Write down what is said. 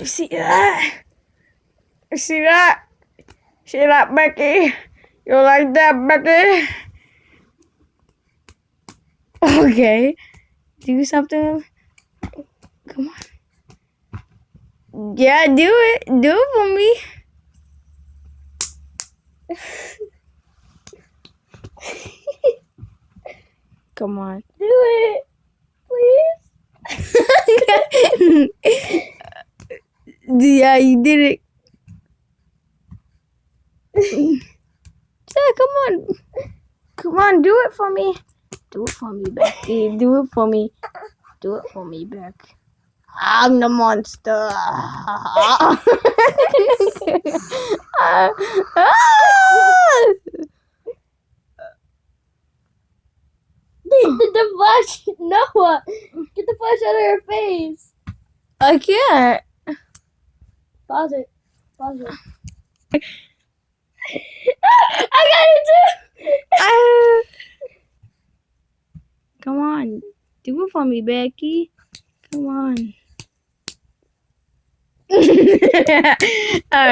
See that? See that? See that, Becky? You like that, Becky? Okay. Do something. Come on. Yeah, do it. Do it for me. Come on. Do it, please. Yeah, you did it. Yeah, come on. Come on, do it for me. Do it for me, Becky. Do it for me. Do it for me, Beck. I'm the monster. The flash, Noah, get the flash out of her face. I can't. Pause it. Pause it. I got it too. Come on, do it for me, Becky. Come on. All right.